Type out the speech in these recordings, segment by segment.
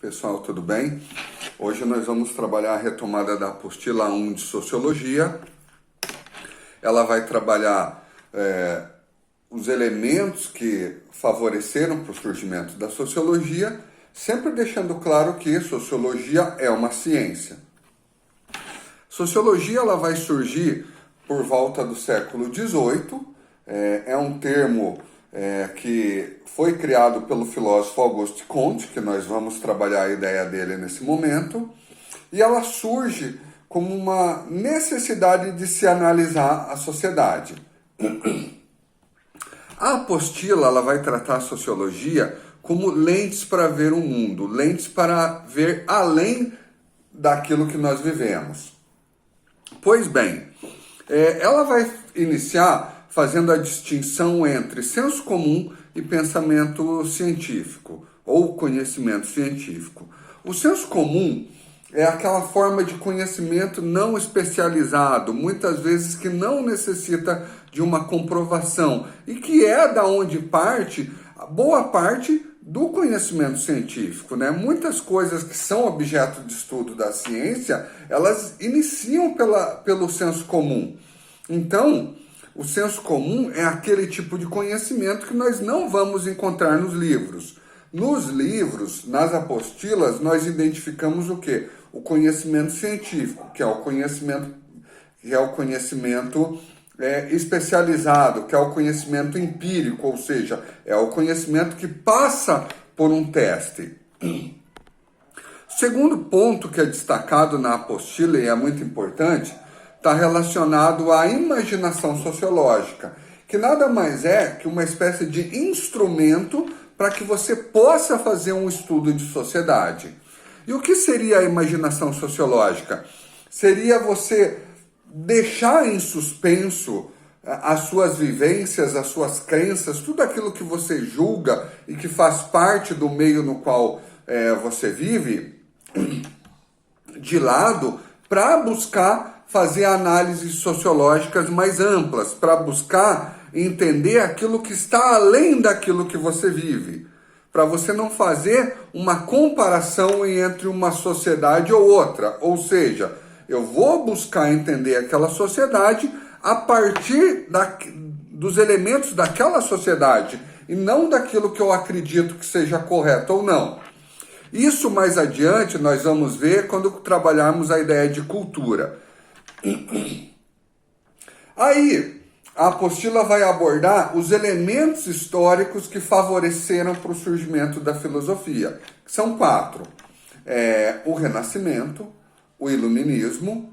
Pessoal, tudo bem? Hoje nós vamos trabalhar a retomada da apostila 1 de Sociologia. Ela vai trabalhar os elementos que favoreceram para o surgimento da Sociologia, sempre deixando claro que Sociologia é uma ciência. Sociologia ela vai surgir por volta do século XVIII, é um termo que foi criado pelo filósofo Auguste Comte, que nós vamos trabalhar a ideia dele nesse momento, e ela surge como uma necessidade de se analisar a sociedade. A apostila ela vai tratar a sociologia como lentes para ver o mundo, lentes para ver além daquilo que nós vivemos. Pois bem, ela vai iniciar fazendo a distinção entre senso comum e pensamento científico, ou conhecimento científico. O senso comum é aquela forma de conhecimento não especializado, muitas vezes que não necessita de uma comprovação, e que é da onde parte, boa parte do conhecimento científico, né? Muitas coisas que são objeto de estudo da ciência, elas iniciam pelo senso comum. Então, o senso comum é aquele tipo de conhecimento que nós não vamos encontrar nos livros. Nos livros, nas apostilas, nós identificamos o quê? O conhecimento científico, que é o conhecimento especializado, que é o conhecimento empírico, ou seja, é o conhecimento que passa por um teste. Segundo ponto que é destacado na apostila e é muito importante, está relacionado à imaginação sociológica, que nada mais é que uma espécie de instrumento para que você possa fazer um estudo de sociedade. E o que seria a imaginação sociológica? Seria você deixar em suspenso as suas vivências, as suas crenças, tudo aquilo que você julga e que faz parte do meio no qual você vive, de lado, para buscar fazer análises sociológicas mais amplas, para buscar entender aquilo que está além daquilo que você vive, para você não fazer uma comparação entre uma sociedade ou outra, ou seja, eu vou buscar entender aquela sociedade a partir dos elementos daquela sociedade e não daquilo que eu acredito que seja correto ou não. Isso mais adiante nós vamos ver quando trabalharmos a ideia de cultura. Aí, a apostila vai abordar os elementos históricos que favoreceram para o surgimento da filosofia, que são 4. O Renascimento, o Iluminismo,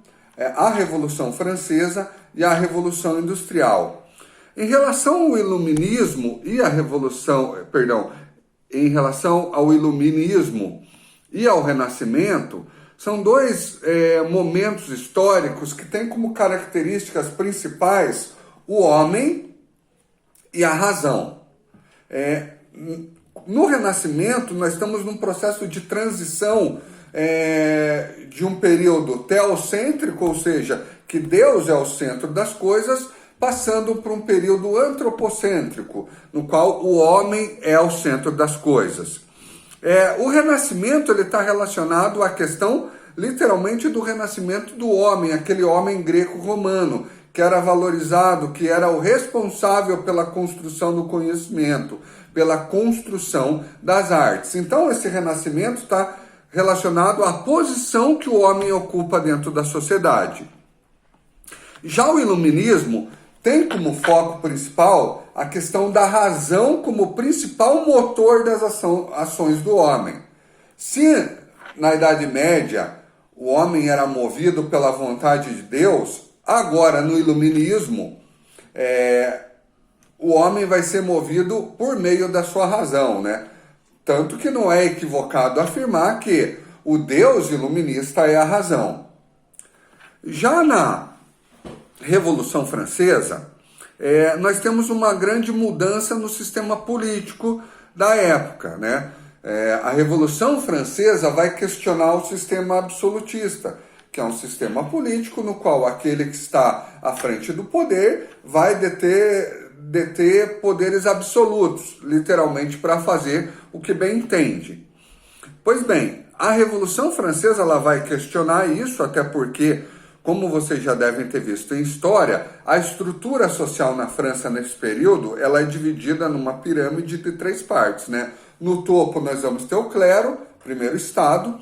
a Revolução Francesa e a Revolução Industrial. Em relação ao Iluminismo e em relação ao Iluminismo e ao Renascimento, são dois momentos históricos que têm como características principais o homem e a razão. No Renascimento, nós estamos num processo de transição de um período teocêntrico, ou seja, que Deus é o centro das coisas, passando por um período antropocêntrico, no qual o homem é o centro das coisas. O Renascimento está relacionado à questão, literalmente, do renascimento do homem, aquele homem greco-romano, que era valorizado, que era o responsável pela construção do conhecimento, pela construção das artes. Então, esse renascimento está relacionado à posição que o homem ocupa dentro da sociedade. Já o Iluminismo tem como foco principal a questão da razão como principal motor das ações do homem. Se na Idade Média o homem era movido pela vontade de Deus, agora no Iluminismo o homem vai ser movido por meio da sua razão, né? Tanto que não é equivocado afirmar que o Deus iluminista é a razão. Já na Revolução Francesa, nós temos uma grande mudança no sistema político da época, né? A Revolução Francesa vai questionar o sistema absolutista, que é um sistema político no qual aquele que está à frente do poder vai deter poderes absolutos, literalmente para fazer o que bem entende. Pois bem, a Revolução Francesa ela vai questionar isso, até porque, como vocês já devem ter visto em história, a estrutura social na França nesse período ela é dividida numa pirâmide de 3 partes, né? No topo nós vamos ter o clero, primeiro estado,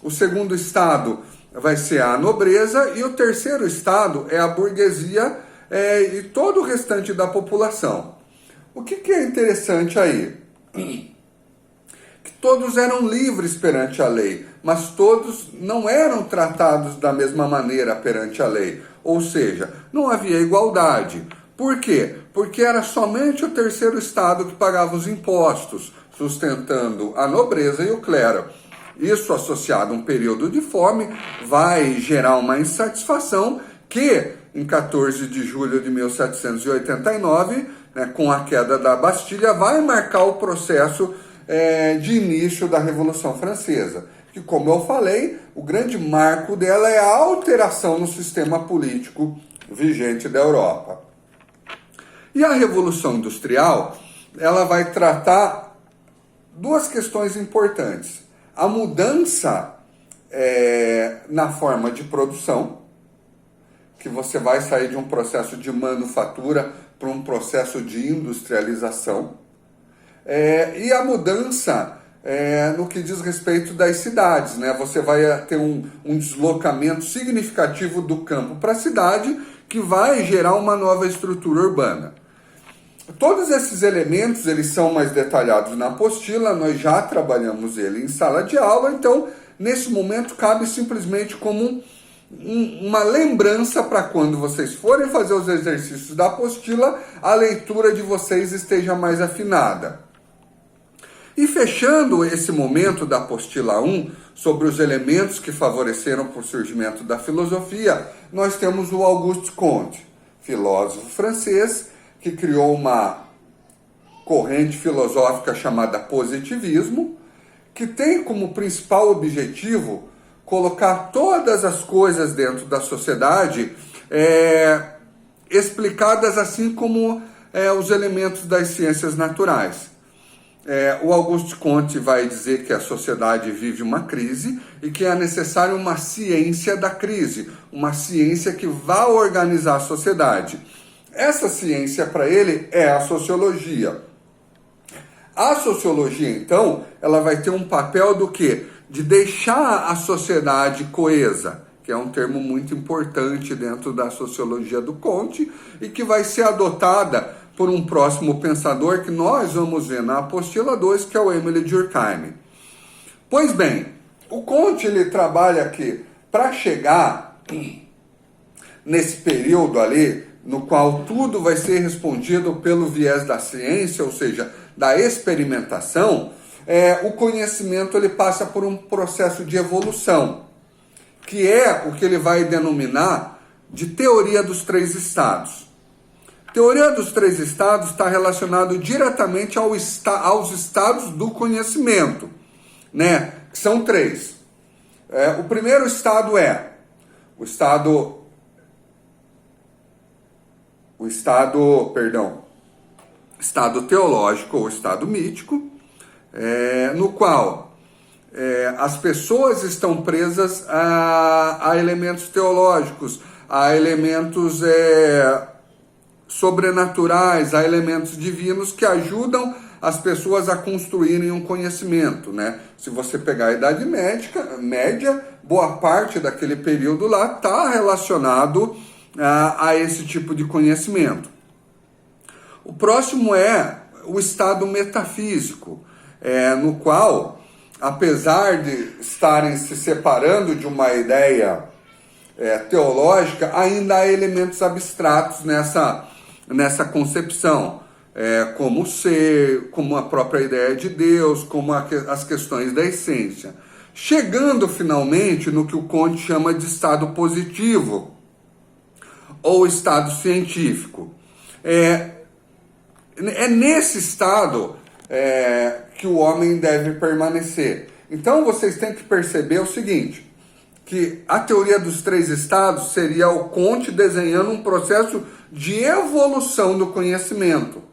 o segundo estado vai ser a nobreza e o terceiro estado é a burguesia e todo o restante da população. O que é interessante aí? Que todos eram livres perante a lei, mas todos não eram tratados da mesma maneira perante a lei. Ou seja, não havia igualdade. Por quê? Porque era somente o terceiro estado que pagava os impostos, sustentando a nobreza e o clero. Isso, associado a um período de fome, vai gerar uma insatisfação que, em 14 de julho de 1789, com a queda da Bastilha, vai marcar o processo de início da Revolução Francesa, que, como eu falei, o grande marco dela é a alteração no sistema político vigente da Europa. E a Revolução Industrial, ela vai tratar 2 questões importantes. A mudança na forma de produção, que você vai sair de um processo de manufatura para um processo de industrialização, e a mudança no que diz respeito das cidades, né? Você vai ter um deslocamento significativo do campo para a cidade, que vai gerar uma nova estrutura urbana. Todos esses elementos eles são mais detalhados na apostila, nós já trabalhamos ele em sala de aula, então nesse momento cabe simplesmente como uma lembrança para quando vocês forem fazer os exercícios da apostila, a leitura de vocês esteja mais afinada. E fechando esse momento da apostila 1, sobre os elementos que favoreceram o surgimento da filosofia, nós temos o Auguste Comte, filósofo francês, que criou uma corrente filosófica chamada positivismo, que tem como principal objetivo colocar todas as coisas dentro da sociedade explicadas assim como os elementos das ciências naturais. O Auguste Comte vai dizer que a sociedade vive uma crise e que é necessária uma ciência da crise, uma ciência que vá organizar a sociedade. Essa ciência, para ele, é a sociologia. A sociologia, então, ela vai ter um papel do quê? De deixar a sociedade coesa, que é um termo muito importante dentro da sociologia do Comte e que vai ser adotada por um próximo pensador que nós vamos ver na apostila 2, que é o Émile Durkheim. Pois bem, o Comte ele trabalha aqui para chegar nesse período ali, no qual tudo vai ser respondido pelo viés da ciência, ou seja, da experimentação, o conhecimento ele passa por um processo de evolução, que é o que ele vai denominar de teoria dos 3 estados. Teoria dos 3 estados está relacionado diretamente aos estados do conhecimento, né? Que são 3. O primeiro estado é o estado teológico ou estado mítico, no qual as pessoas estão presas a elementos teológicos, a elementos sobrenaturais, a elementos divinos que ajudam as pessoas a construírem um conhecimento, né? Se você pegar a Idade Média, boa parte daquele período lá está relacionado a esse tipo de conhecimento. O próximo é o estado metafísico, no qual, apesar de estarem se separando de uma ideia teológica, ainda há elementos abstratos nessa concepção, como o ser, como a própria ideia de Deus, como as questões da essência. Chegando finalmente no que o Comte chama de estado positivo, ou estado científico. É nesse estado que o homem deve permanecer. Então vocês têm que perceber o seguinte, que a teoria dos 3 estados seria o Comte desenhando um processo de evolução do conhecimento,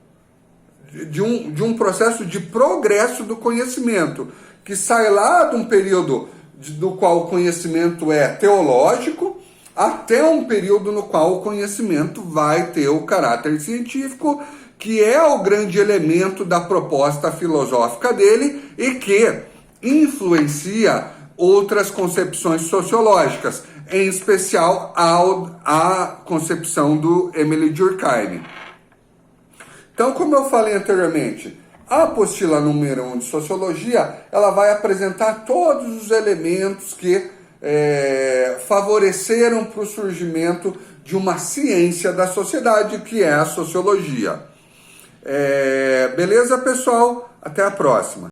de um processo de progresso do conhecimento, que sai lá de um período do qual o conhecimento é teológico, até um período no qual o conhecimento vai ter o caráter científico, que é o grande elemento da proposta filosófica dele e que influencia outras concepções sociológicas, em especial a concepção do Émile Durkheim. Então, como eu falei anteriormente, a apostila número 1 de Sociologia, ela vai apresentar todos os elementos que favoreceram para o surgimento de uma ciência da sociedade, que é a sociologia. Beleza, pessoal? Até a próxima.